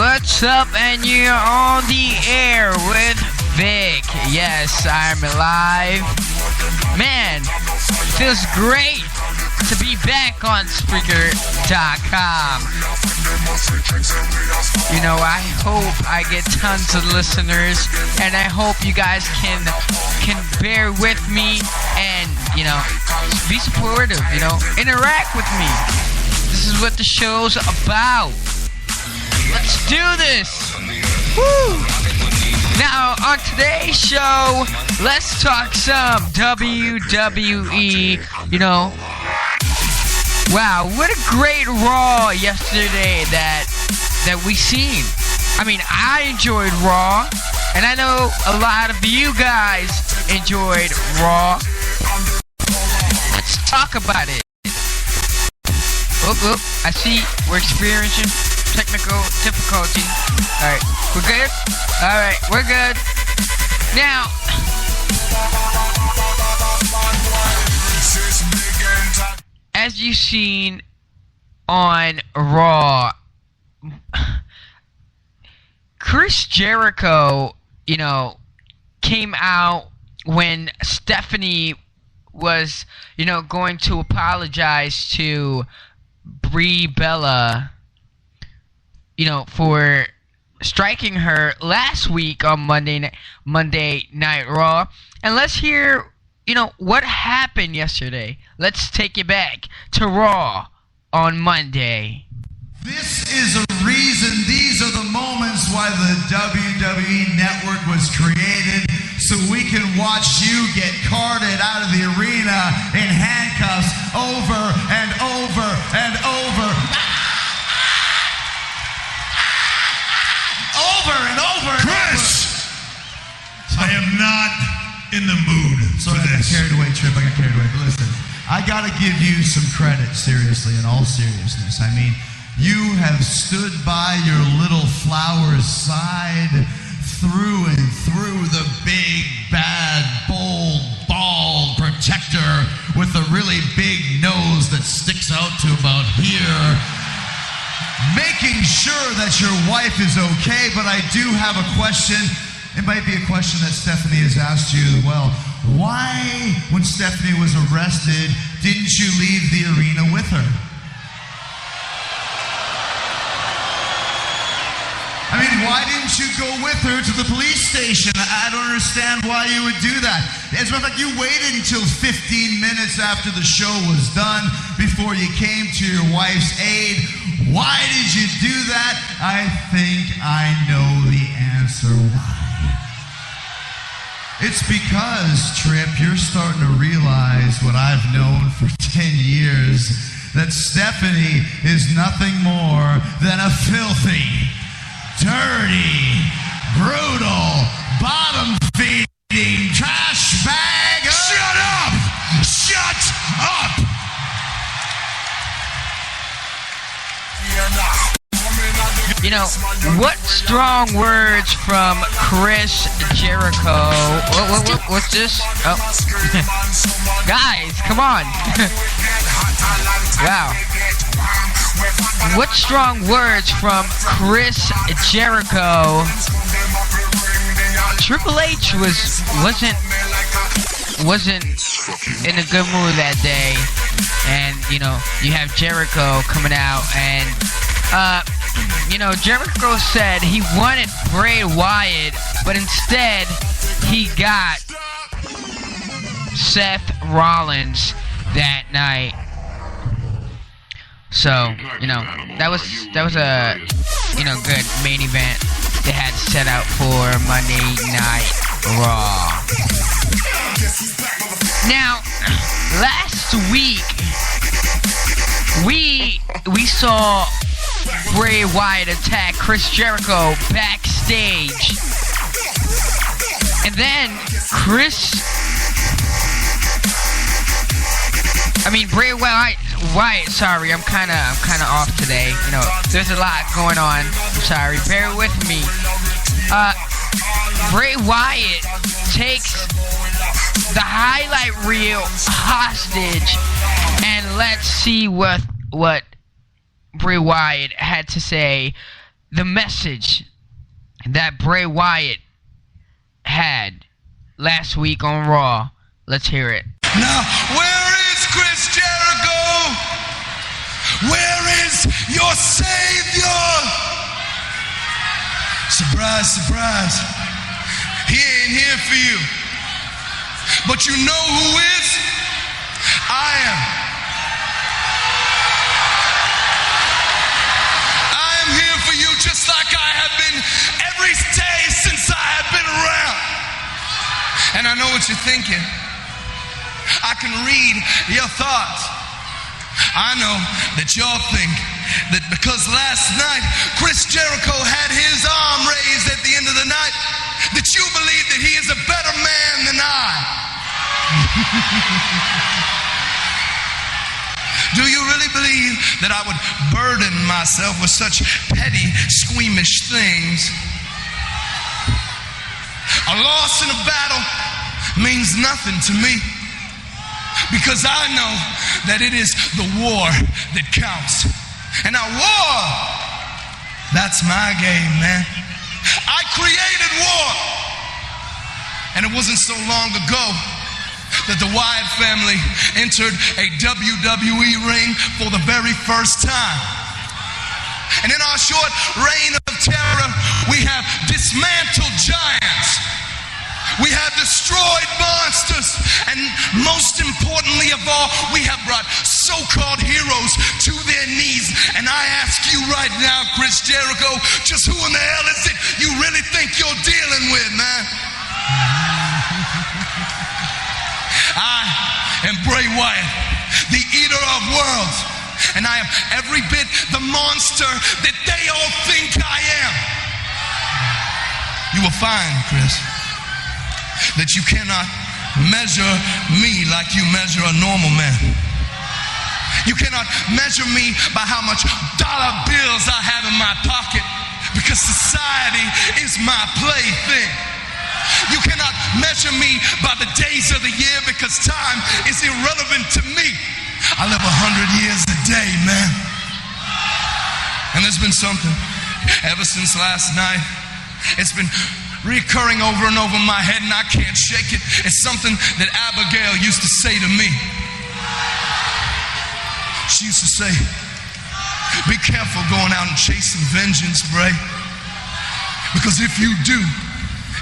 What's up? And you're on the air with Vic. Yes, I'm live. Man, feels great to be back on Spreaker.com. You know, I hope I get tons of listeners, and I hope you guys can bear with me and, you know, be supportive, you know, interact with me. This is what the show's about. Let's do this! Woo! Now, on today's show, let's talk some WWE, you know. Wow, what a great Raw yesterday that we seen. I mean, I enjoyed Raw, and I know a lot of you guys enjoyed Raw. Let's talk about it. Oh, I see we're experiencing technical difficulty. Alright, we're good? Alright, we're good. Now, as you've seen on Raw, Chris Jericho, you know, came out when Stephanie was, you know, going to apologize to Brie Bella, you know, for striking her last week on Monday Night Raw. And let's hear, you know, what happened yesterday. Let's take you back to Raw on Monday. This is a reason, these are the moments why the WWE Network was created, so we can watch you get carted out of the arena in handcuffs over and over and over. Over and over and Chris! I am not in the mood for I got this. carried away, Trip. I got carried away. But listen, I got to give you some credit, seriously, in all seriousness. I mean, you have stood by your little flower's side through and through the big, bad, bold, bald protector with a really big nose that sticks out to about here, making sure that your wife is okay. But I do have a question. It might be a question that Stephanie has asked you. Well, why, when Stephanie was arrested, didn't you leave the arena with her? I mean, why didn't you go with her to the police station? I don't understand why you would do that. As a matter of fact, you waited until 15 minutes after the show was done before you came to your wife's aid. Why did you do that? I think I know the answer why. It's because, Trip, you're starting to realize what I've known for 10 years, that Stephanie is nothing more than a filthy, dirty, brutal, bottom-feeding trash bag. Shut up! Shut up! You know, what strong words from Chris Jericho. What's this? Oh. Guys, come on. Wow. What strong words from Chris Jericho. Triple H wasn't in a good mood that day. And, you know, you have Jericho coming out and you know, Jericho said he wanted Bray Wyatt, but instead he got Seth Rollins that night. So, you know, that was a, you know, good main event they had set out for Monday Night Raw. Now, last week we saw Bray Wyatt attack Chris Jericho backstage. And then Bray Wyatt, sorry, I'm kinda off today. You know, there's a lot going on. I'm sorry, bear with me. Bray Wyatt takes the highlight reel hostage, and let's see what Bray Wyatt had to say the message that Bray Wyatt had last week on Raw. Let's hear it. Now, where is Chris Jericho? Where is your Savior? Surprise, surprise. He ain't here for you. But you know who is? I am. I am here for you just like I have been every day since I have been around. And I know what you're thinking. I can read your thoughts. I know that y'all think that because last night Chris Jericho had his arm raised at the end of the night, that you believe that he is a better man than I. Do you really believe that I would burden myself with such petty, squeamish things? A loss in a battle means nothing to me, because I know that it is the war that counts. And now war, that's my game, man. I created war. And it wasn't so long ago that the Wyatt family entered a WWE ring for the very first time. And in our short reign of terror, we have dismantled giants. We have destroyed monsters, and most importantly of all, we have brought so-called heroes to their knees. And I ask you right now, Chris Jericho, just who in the hell is it you really think you're dealing with, man? I am Bray Wyatt, the eater of worlds, and I am every bit the monster that they all think I am. You will find, Chris, that you cannot measure me like you measure a normal man. You cannot measure me by how much dollar bills I have in my pocket, because society is my plaything. You cannot measure me by the days of the year, because time is irrelevant to me. I live 100 years a day, man. And there's been something ever since last night. It's been recurring over and over in my head, and I can't shake it. It's something that Abigail used to say to me. She used to say, be careful going out and chasing vengeance, Bray. Because if you do,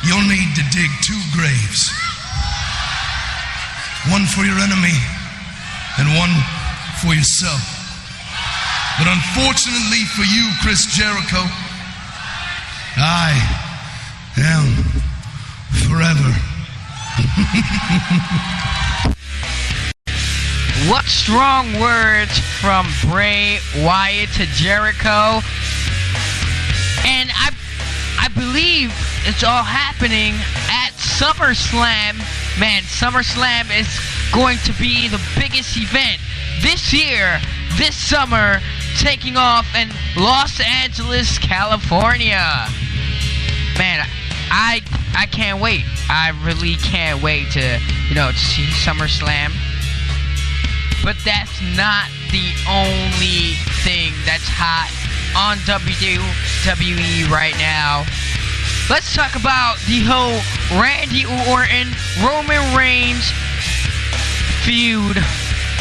you'll need to dig 2 graves. One for your enemy and one for yourself. But unfortunately for you, Chris Jericho, I am forever. What strong words from Bray Wyatt to Jericho. And I believe it's all happening at SummerSlam. Man, SummerSlam is going to be the biggest event this year, this summer, taking off in Los Angeles, California. Man, I can't wait. I really can't wait to see SummerSlam. But that's not the only thing that's hot on WWE right now. Let's talk about the whole Randy Orton, Roman Reigns feud.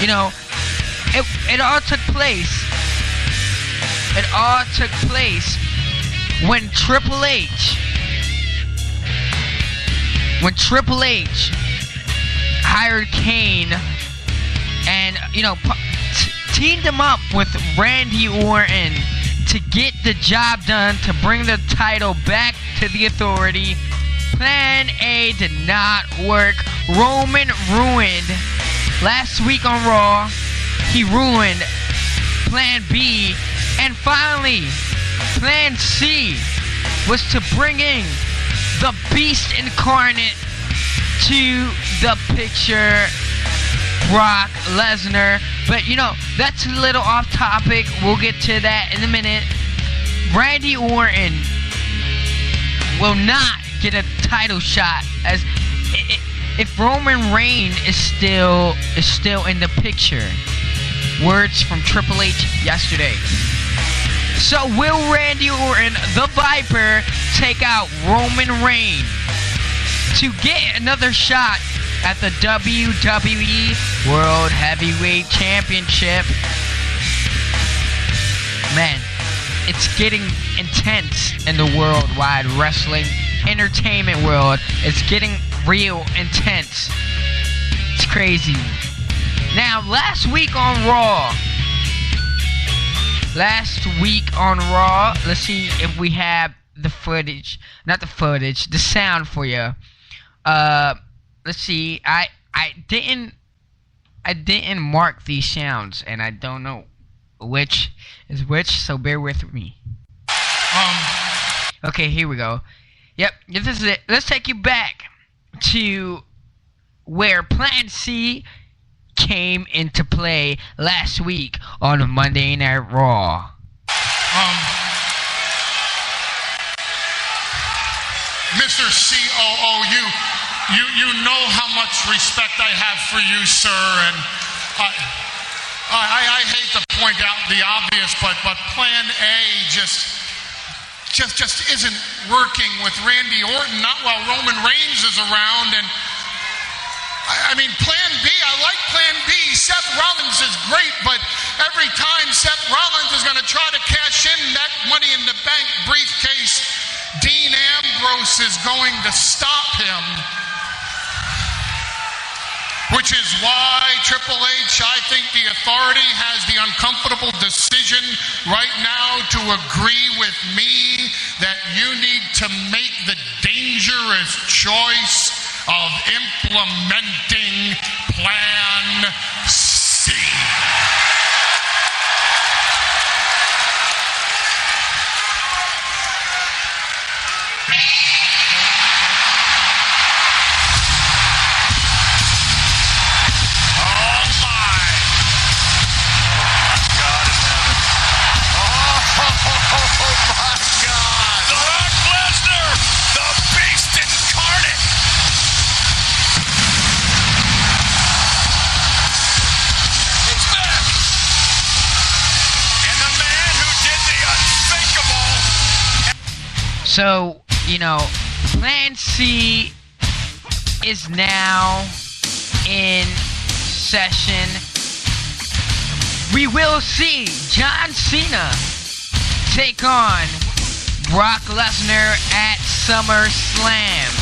It all took place. It all took place when Triple H hired Kane and teamed him up with Randy Orton to get the job done, to bring the title back to the Authority. Plan A did not work. Roman ruined last week on Raw. He ruined Plan B, and finally Plan C was to bring in the Beast Incarnate to the picture, Brock Lesnar. But that's a little off topic. We'll get to that in a minute. Randy Orton will not get a title shot, as if Roman Reigns is still in the picture. Words from Triple H yesterday. So will Randy Orton, the Viper, take out Roman Reigns to get another shot at the WWE World Heavyweight Championship? Man, it's getting intense in the worldwide wrestling entertainment world. It's getting real intense. It's crazy. Now, last week on Raw, let's see if we have the footage. Not the footage, the sound for you. Let's see. I didn't mark these sounds, and I don't know which is which, so bear with me. Okay, here we go. Yep, this is it. Let's take you back to where Plan C came into play last week on Monday Night Raw. Mr. COO, you know how much respect I have for you, sir, and I hate to point out the obvious, but Plan A just isn't working with Randy Orton, not while Roman Reigns is around. And I mean, Plan B, I like Plan B. Seth Rollins is great, but every time Seth Rollins is going to try to cash in that Money in the Bank briefcase, Dean Ambrose is going to stop him. Which is why Triple H, I think the authority has the uncomfortable decision right now to agree with me that you need to make the dangerous choice of implementing Plan C. So, Plan C is now in session. We will see John Cena take on Brock Lesnar at SummerSlam.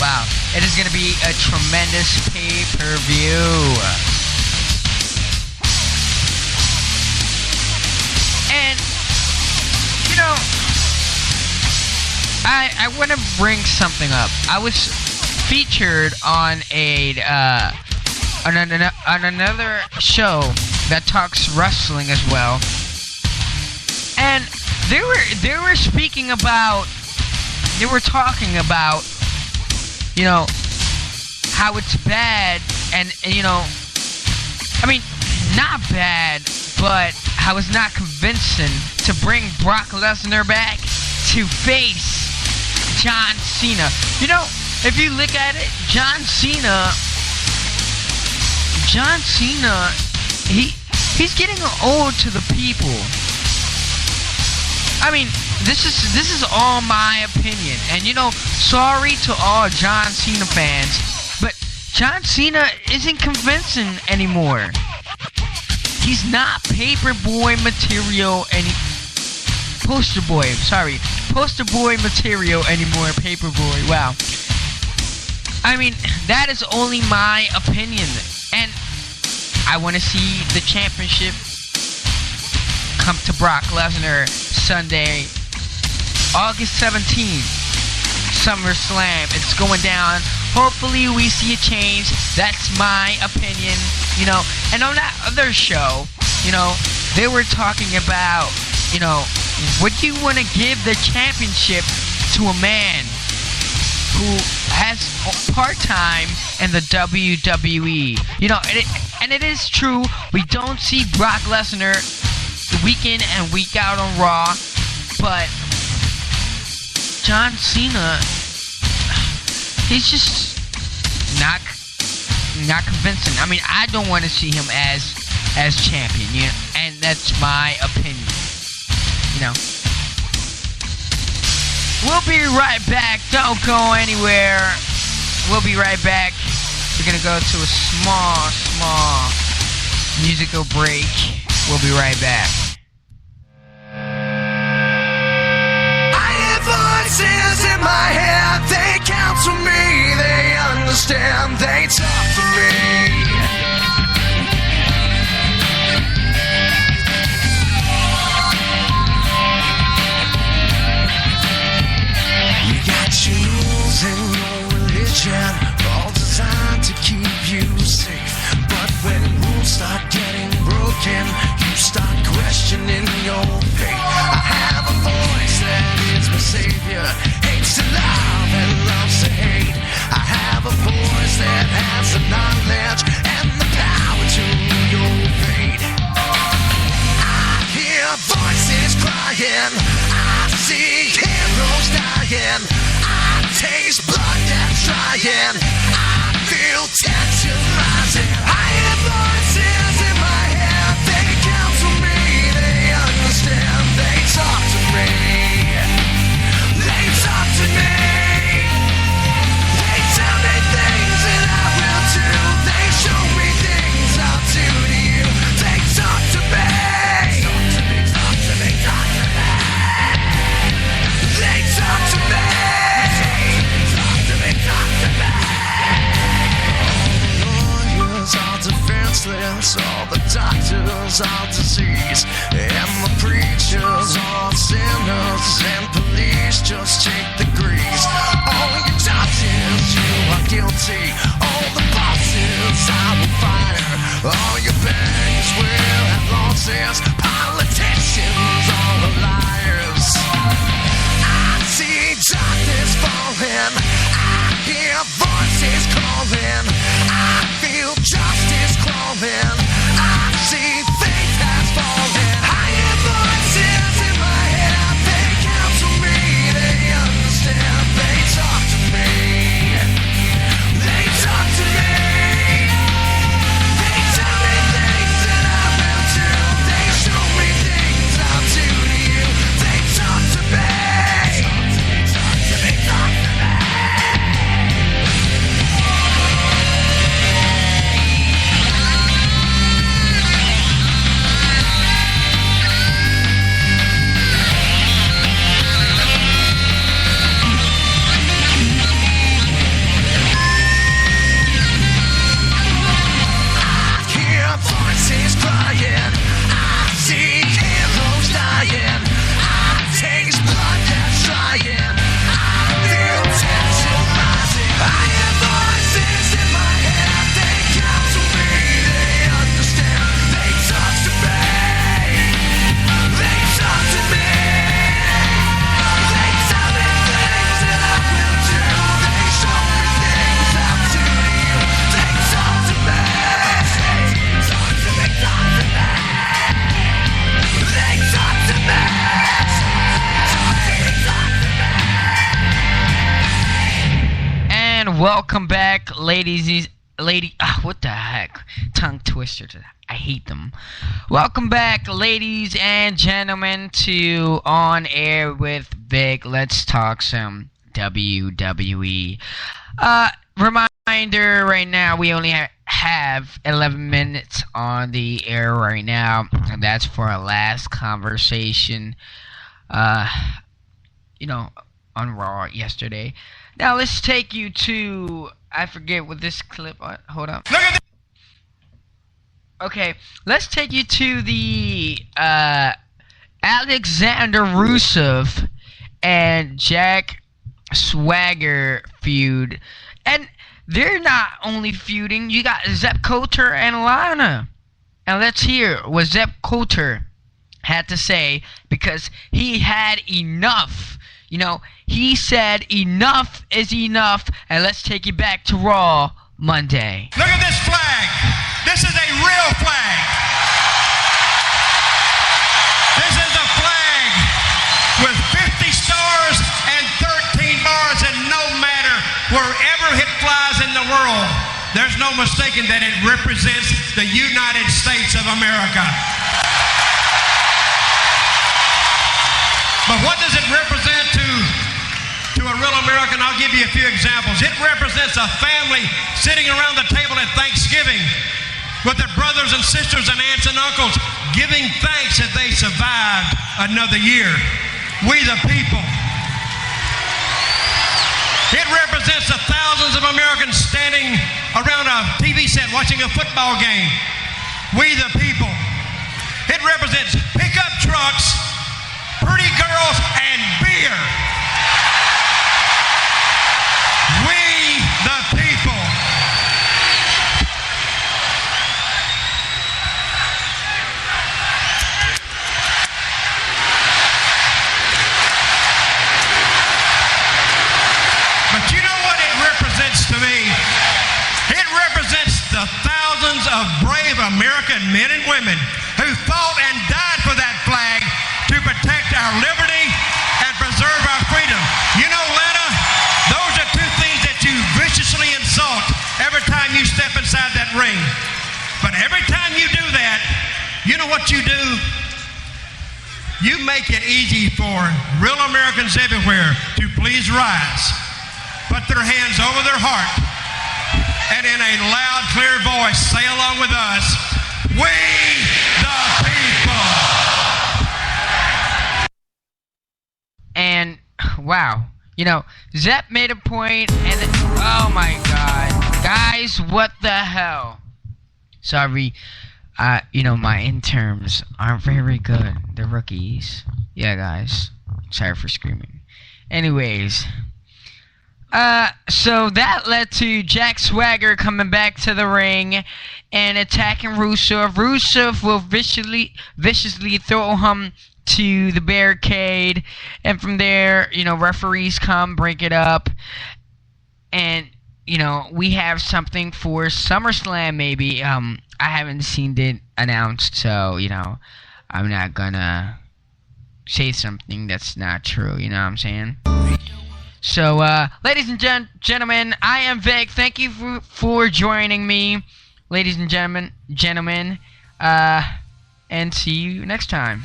Wow, it is going to be a tremendous pay-per-view. And, I want to bring something up. I was featured on on another show that talks wrestling as well, and they were talking about how it's bad, and I mean, not bad, but how it's not convincing to bring Brock Lesnar back to face John Cena. If you look at it, John Cena, he's getting old to the people. I mean, this is all my opinion, and sorry to all John Cena fans, but John Cena isn't convincing anymore. He's not paperboy material poster boy material anymore. Paperboy, wow. I mean, that is only my opinion, and I want to see the championship come to Brock Lesnar Sunday, August 17th, SummerSlam. It's going down. Hopefully we see a change. That's my opinion, And on that other show, they were talking about, would you want to give the championship to a man who has part-time in the WWE? And it is true, we don't see Brock Lesnar week in and week out on Raw, but John Cena, he's just not convincing. I mean, I don't want to see him as as champion, you know, and that's my opinion, you know. We'll be right back. Don't go anywhere. We'll be right back. We're gonna go to a small musical break. We'll be right back. I hear voices in my head. They counsel me. They understand. They talk to me. You got your rules and your religion, all designed to keep you safe. But when rules start getting broken, you start questioning your faith. I have a voice that is my savior, hates to love and loves to hate. I have a voice that has the knowledge and the power to your fate. I hear voices crying, I see heroes dying, I taste blood that's drying, I feel tension rising. I hear voices in my head, they counsel me, they understand, they talk to me, they talk to me, they tell me things that I will do, they show me things I'll do to you, they talk to me, talk to me, talk to me, they talk to me, talk to me, talk to me. All defenseless, all the doctors are disease, and the preachers are sinners, and police just take the grease. All your judges, you are guilty, all the bosses I will fire, all your banks will have losses, politicians all the liars. I see darkness falling, I hear voices calling, I feel justice crawling, I see faith has fallen. I hear voices in my head, they counsel me, they understand, they talk to me, they talk to me, they tell me things that I will do, they show me things I'll do to you, they talk to me, talk to me, talk to me. Voices crying, I see heroes dying, I taste blood that's drying, I feel tension rising. I hear voices in my head, they counsel me, they understand, they talk to me, they talk to me, they tell me things that I will do, they show me things I'll do to you, they talk to me. And welcome back, ladies. What the heck? Tongue twister. I hate them. Welcome back, ladies and gentlemen, to On Air with Vic. Let's talk some WWE. Reminder right now, we only have 11 minutes on the air right now, and that's for our last conversation, on Raw yesterday. Now let's take you to, I forget what this clip, hold on. Look at Okay, let's take you to the Alexander Rusev and Jack Swagger feud. And they're not only feuding, you got Zep Coulter and Lana. Now let's hear what Zep Coulter had to say, because he had enough. He said enough is enough, and let's take you back to Raw Monday. Look at this flag. This is a real flag. This is a flag with 50 stars and 13 bars, and no matter wherever it flies in the world, There's no mistaking that it represents the United States of America. But what does it represent to a real American? I'll give you a few examples. It represents a family sitting around the table at Thanksgiving with their brothers and sisters and aunts and uncles, giving thanks that they survived another year. We the people. It represents the thousands of Americans standing around a TV set watching a football game. We the people. It represents pickup trucks, pretty girls, and beer. We the people. But you know what it represents to me? It represents the thousands of brave American men and women who fought and died for that flag to protect our liberty and preserve our freedom. You know, Lena, those are two things that you viciously insult every time you step inside that ring. But every time you do that, you know what you do? You make it easy for real Americans everywhere to please rise, put their hands over their heart, and in a loud, clear voice, say along with us, we the people. And wow, you know, Zepp made a point, and then, oh my God, guys, what the hell? Sorry, you know, my interns aren't very good. They're rookies. Yeah, guys, sorry for screaming. Anyways, so that led to Jack Swagger coming back to the ring and attacking Rusev. Rusev will viciously throw him to the barricade, and from there, you know, referees come, break it up, and, you know, we have something for SummerSlam maybe. I haven't seen it announced, so, you know, I'm not gonna say something that's not true, you know what I'm saying? So, ladies and gentlemen, I am Vic. Thank you for joining me, ladies and gentlemen, and see you next time.